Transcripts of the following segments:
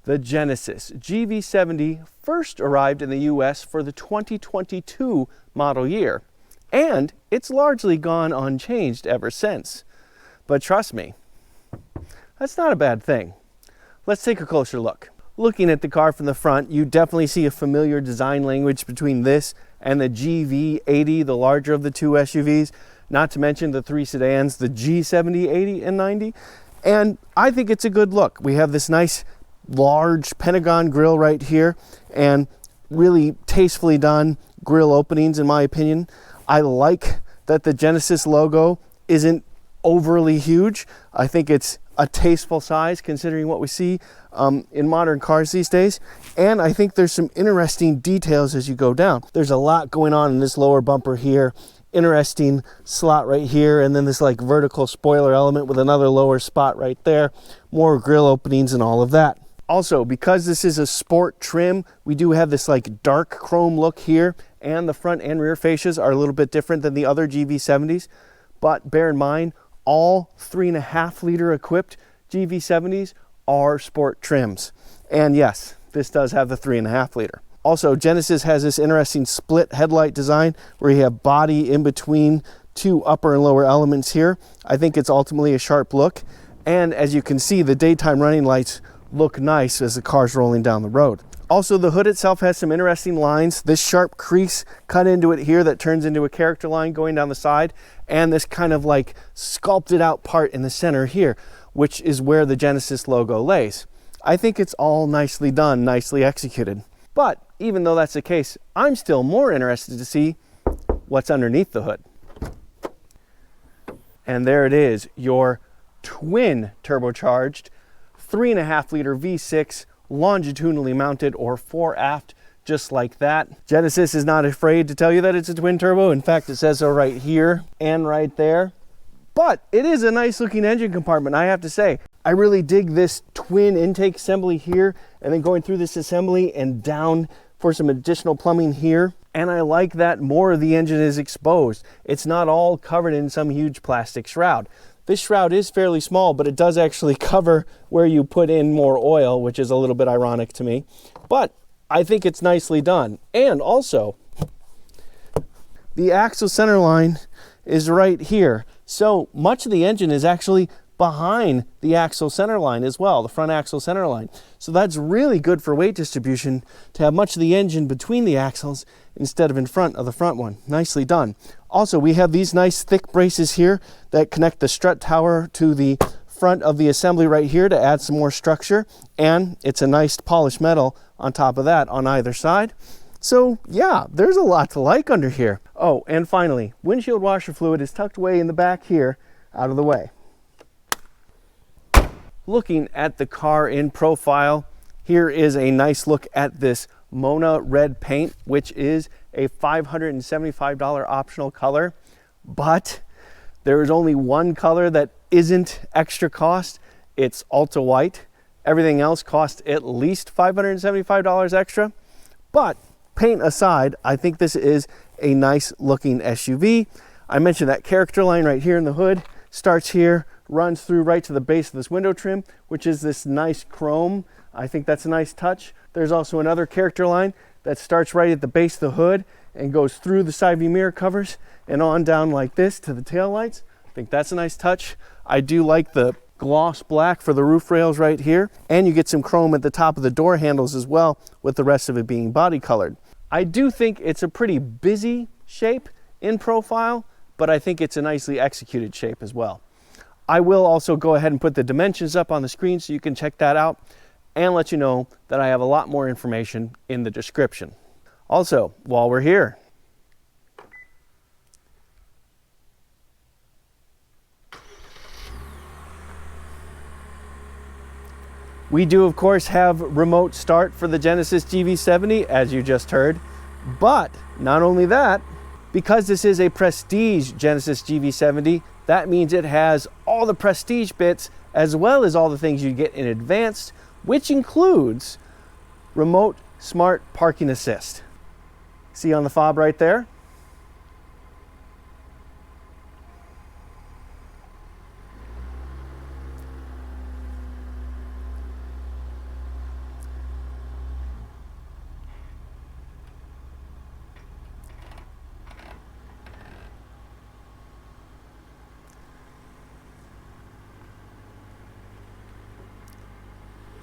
The Genesis GV70 first arrived in the US for the 2022 model year, and it's largely gone unchanged ever since. But trust me, that's not a bad thing. Let's take a closer look. Looking at the car from the front, you definitely see a familiar design language between this and the GV80, the larger of the two SUVs, not to mention the three sedans, the G70, 80, and 90. And I think it's a good look. We have this nice large pentagon grille right here and really tastefully done grille openings, in my opinion. I like that the Genesis logo isn't overly huge. I think it's a tasteful size considering what we see in modern cars these days. And I think there's some interesting details as you go down. There's a lot going on in this lower bumper here. Interesting slot right here, and then this like vertical spoiler element with another lower spot right there. More grille openings and all of that. Also, because this is a sport trim, we do have this like dark chrome look here, and the front and rear fascias are a little bit different than the other GV70s. But bear in mind, all 3.5 liter equipped GV70s are sport trims. And yes, this does have the 3.5 liter. Also, Genesis has this interesting split headlight design where you have body in between two upper and lower elements here. I think it's ultimately a sharp look. And as you can see, the daytime running lights look nice as the car's rolling down the road. Also, the hood itself has some interesting lines. This sharp crease cut into it here that turns into a character line going down the side, and this kind of like sculpted out part in the center here, which is where the Genesis logo lays. I think it's all nicely done, nicely executed. But even though that's the case, I'm still more interested to see what's underneath the hood. And there it is, your twin turbocharged 3.5 liter V6 longitudinally mounted, or 4 aft, just like that. Genesis is not afraid to tell you that it's a twin turbo. In fact, it says so right here and right there. But it is a nice looking engine compartment, I have to say. I really dig this twin intake assembly here, and then going through this assembly and down for some additional plumbing here. And I like that more of the engine is exposed. It's not all covered in some huge plastic shroud. This shroud is fairly small, but it does actually cover where you put in more oil, which is a little bit ironic to me. But I think it's nicely done. And also, the axle center line is right here. So much of the engine is actually behind the axle center line as well, the front axle center line. So that's really good for weight distribution, to have much of the engine between the axles instead of in front of the front one. Nicely done. Also, we have these nice thick braces here that connect the strut tower to the front of the assembly right here to add some more structure. And it's a nice polished metal on top of that on either side. So yeah, there's a lot to like under here. Oh, and finally, windshield washer fluid is tucked away in the back here, out of the way. Looking at the car in profile, here is a nice look at this Mona red paint, which is a $575 optional color. But there is only one color that isn't extra cost. It's Ultra White. Everything else costs at least $575 extra. But paint aside, I think this is a nice looking SUV. I mentioned that character line right here in the hood starts here, runs through right to the base of this window trim, which is this nice chrome. I think that's a nice touch. There's also another character line that starts right at the base of the hood and goes through the side view mirror covers and on down like this to the tail lights. I think that's a nice touch. I do like the gloss black for the roof rails right here, and you get some chrome at the top of the door handles as well, with the rest of it being body colored. I do think it's a pretty busy shape in profile, but I think it's a nicely executed shape as well. I will also go ahead and put the dimensions up on the screen so you can check that out, and let you know that I have a lot more information in the description. Also, while we're here, we do of course have remote start for the Genesis GV70, as you just heard. But not only that, because this is a prestige Genesis GV70, that means it has all the prestige bits as well as all the things you get in advanced, which includes remote smart parking assist. See on the fob right there?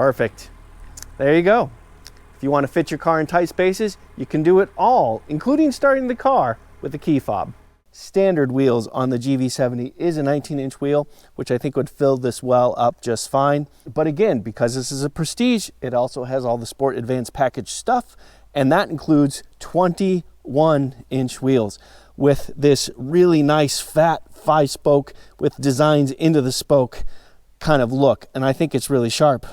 Perfect. There you go. If you want to fit your car in tight spaces, you can do it all, including starting the car with the key fob. Standard wheels on the GV70 is a 19-inch wheel, which I think would fill this well up just fine. But again, because this is a Prestige, it also has all the Sport Advanced package stuff, and that includes 21-inch wheels with this really nice fat 5-spoke with designs into the spoke kind of look, and I think it's really sharp.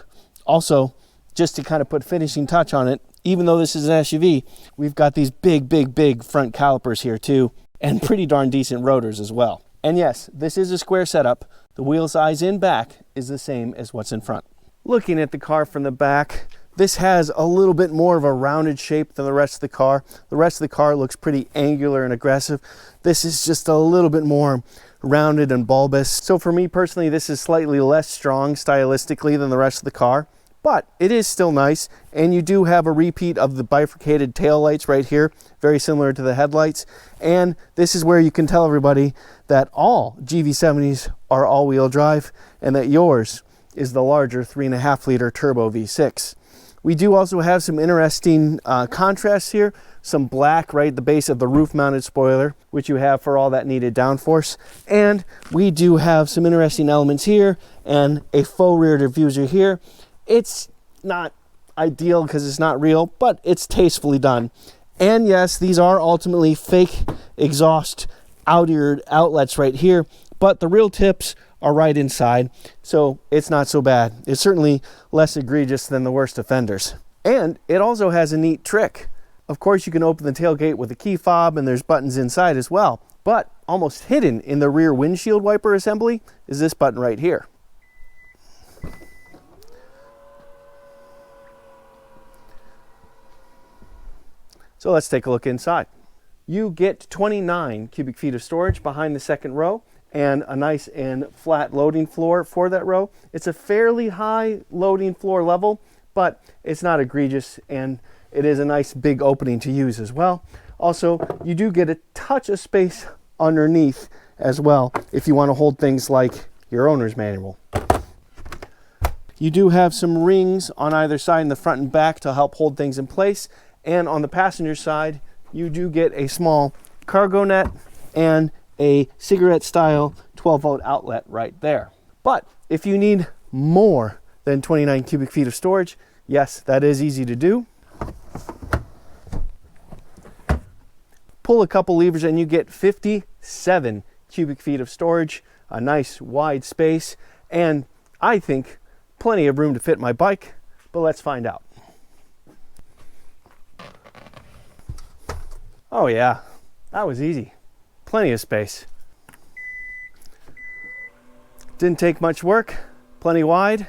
Also, just to kind of put finishing touch on it, even though this is an SUV, we've got these big front calipers here too, and pretty darn decent rotors as well. And yes, this is a square setup. The wheel size in back is the same as what's in front. Looking at the car from the back, this has a little bit more of a rounded shape than the rest of the car. The rest of the car looks pretty angular and aggressive. This is just a little bit more rounded and bulbous. So for me personally, this is slightly less strong stylistically than the rest of the car, but it is still nice. And you do have a repeat of the bifurcated tail lights right here, very similar to the headlights. And this is where you can tell everybody that all GV70s are all-wheel drive and that yours is the larger 3.5 liter turbo V6. We do also have some interesting contrasts here. Some black right at the base of the roof-mounted spoiler, which you have for all that needed downforce. And we do have some interesting elements here and a faux rear diffuser here. It's not ideal because it's not real, but it's tastefully done. And yes, these are ultimately fake exhaust out-ear outlets right here, but the real tips are right inside, so it's not so bad. It's certainly less egregious than the worst offenders. And it also has a neat trick. Of course, you can open the tailgate with a key fob, and there's buttons inside as well. But almost hidden in the rear windshield wiper assembly is this button right here. So let's take a look inside. You get 29 cubic feet of storage behind the second row, and a nice and flat loading floor for that row. It's a fairly high loading floor level, but it's not egregious, and it is a nice big opening to use as well. Also, you do get a touch of space underneath as well if you want to hold things like your owner's manual. You do have some rings on either side in the front and back to help hold things in place, and on the passenger side you do get a small cargo net and a cigarette style 12-volt outlet right there. But if you need more than 29 cubic feet of storage, yes, that is easy to do. Pull a couple levers and you get 57 cubic feet of storage, a nice wide space, and I think plenty of room to fit my bike, but let's find out. Oh yeah, that was easy. Plenty of space. Didn't take much work, plenty wide.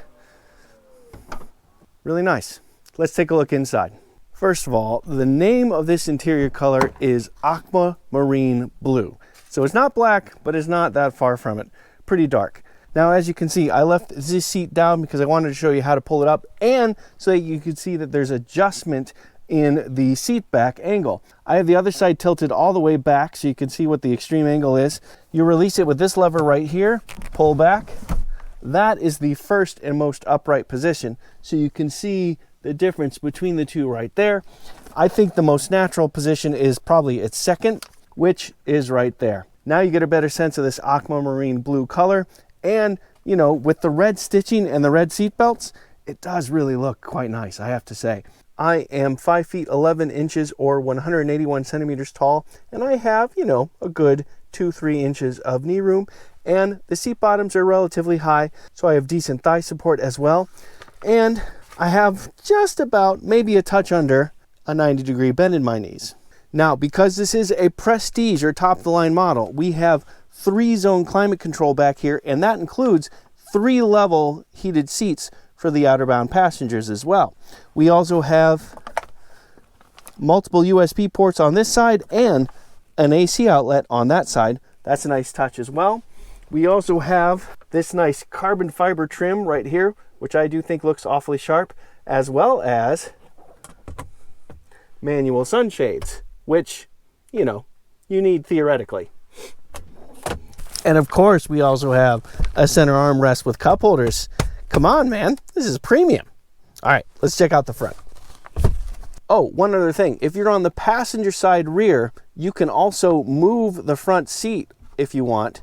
Really nice. Let's take a look inside. First of all, the name of this interior color is aquamarine blue. So it's not black, but it's not that far from it. Pretty dark. Now, as you can see, I left this seat down because I wanted to show you how to pull it up, and so that you could see that there's adjustment in the seat back angle. I have the other side tilted all the way back so you can see what the extreme angle is. You release it with this lever right here, pull back. That is the first and most upright position, so you can see the difference between the two right there. I think the most natural position is probably its second, which is right there. Now you get a better sense of this aquamarine blue color, and you know, with the red stitching and the red seat belts, it does really look quite nice, I have to say. I am 5 feet 11 inches or 181 centimeters tall, and I have, you know, a good 2-3 inches of knee room, and the seat bottoms are relatively high, so I have decent thigh support as well, and I have just about, maybe a touch under, a 90-degree bend in my knees. Now, because this is a Prestige or top-of-the-line model, we have 3-zone climate control back here, and that includes 3-level heated seats for the outerbound passengers as well. We also have multiple USB ports on this side and an AC outlet on that side. That's a nice touch as well. We also have this nice carbon fiber trim right here, which I do think looks awfully sharp, as well as manual sunshades, which, you know, you need theoretically. And of course, we also have a center armrest with cup holders. Come on, man, this is premium. All right, let's check out the front. Oh, one other thing. If you're on the passenger side rear, you can also move the front seat if you want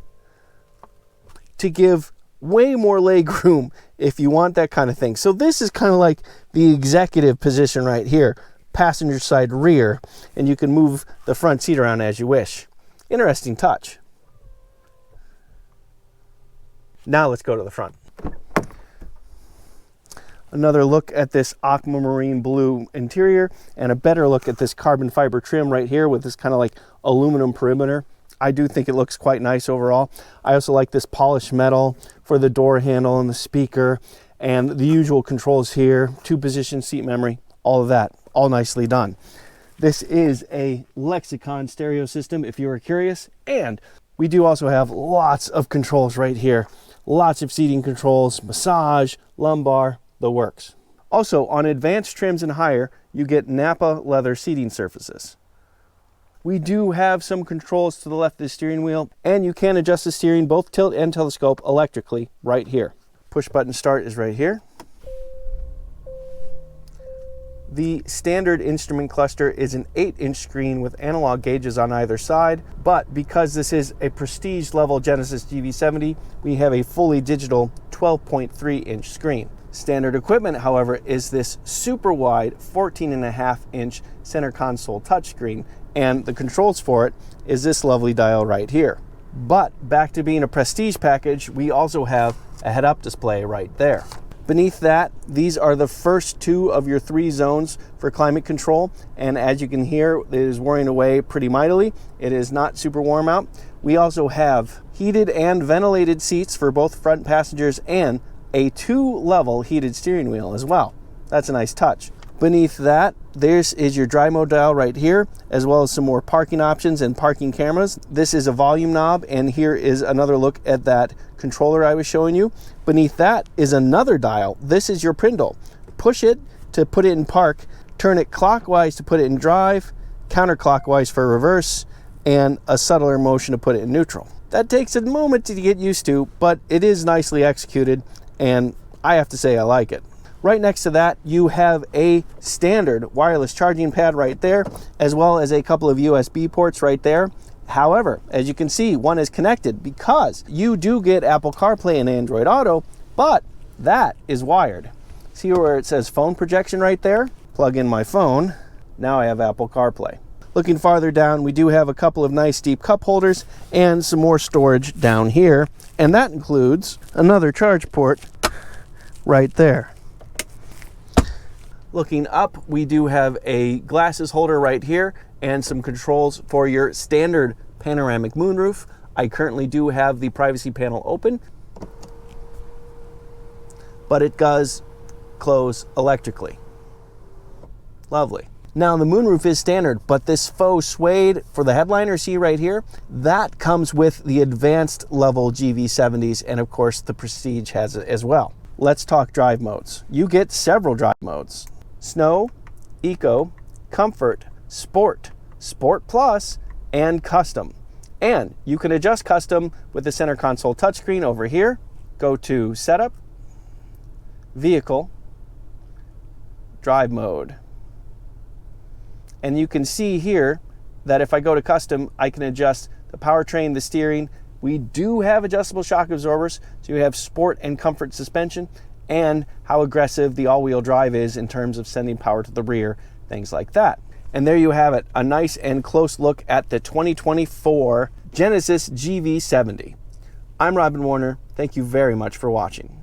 to give way more leg room if you want that kind of thing. So this is kind of like the executive position right here, passenger side rear, and you can move the front seat around as you wish. Interesting touch. Now let's go to the front. Another look at this aquamarine blue interior and a better look at this carbon fiber trim right here with this kind of like aluminum perimeter. I do think it looks quite nice overall. I also like this polished metal for the door handle and the speaker and the usual controls here, 2-position seat memory, all of that, all nicely done. This is a Lexicon stereo system if you were curious, and we do also have lots of controls right here. Lots of seating controls, massage, lumbar, the works. Also, on advanced trims and higher, you get Napa leather seating surfaces. We do have some controls to the left of the steering wheel, and you can adjust the steering, both tilt and telescope, electrically right here. Push button start is right here. The standard instrument cluster is an 8-inch screen with analog gauges on either side, but because this is a prestige level Genesis GV70, we have a fully digital 12.3-inch screen. Standard equipment, however, is this super wide 14.5-inch center console touchscreen, and the controls for it is this lovely dial right here. But back to being a prestige package, we also have a head-up display right there. Beneath that, these are the first 2 of your 3 zones for climate control, and as you can hear, it is whirring away pretty mightily. It is not super warm out. We also have heated and ventilated seats for both front passengers and a 2-level heated steering wheel as well. That's a nice touch. Beneath that, this is your dry mode dial right here, as well as some more parking options and parking cameras. This is a volume knob, and here is another look at that controller I was showing you. Beneath that is another dial. This is your Prindle. Push it to put it in park, turn it clockwise to put it in drive, counterclockwise for reverse, and a subtler motion to put it in neutral. That takes a moment to get used to, but it is nicely executed, and I have to say I like it. Right next to that, you have a standard wireless charging pad right there, as well as a couple of USB ports right there. However, as you can see, one is connected because you do get Apple CarPlay and Android Auto, but that is wired. See where it says phone projection right there? Plug in my phone. Now I have Apple CarPlay. Looking farther down, we do have a couple of nice deep cup holders and some more storage down here, and that includes another charge port right there. Looking up, we do have a glasses holder right here and some controls for your standard panoramic moonroof. I currently do have the privacy panel open, but it does close electrically. Lovely. Now the moonroof is standard, but this faux suede for the headliner, see right here, that comes with the advanced level GV70s, and of course the Prestige has it as well. Let's talk drive modes. You get several drive modes: Snow, Eco, Comfort, Sport, Sport Plus, and Custom. And you can adjust Custom with the center console touchscreen over here. Go to Setup, Vehicle, Drive Mode. And you can see here that if I go to Custom, I can adjust the powertrain, the steering. We do have adjustable shock absorbers, so you have Sport and Comfort suspension, and how aggressive the all-wheel drive is in terms of sending power to the rear, things like that. And there you have it, a nice and close look at the 2024 Genesis GV70. I'm Robin Warner. Thank you very much for watching.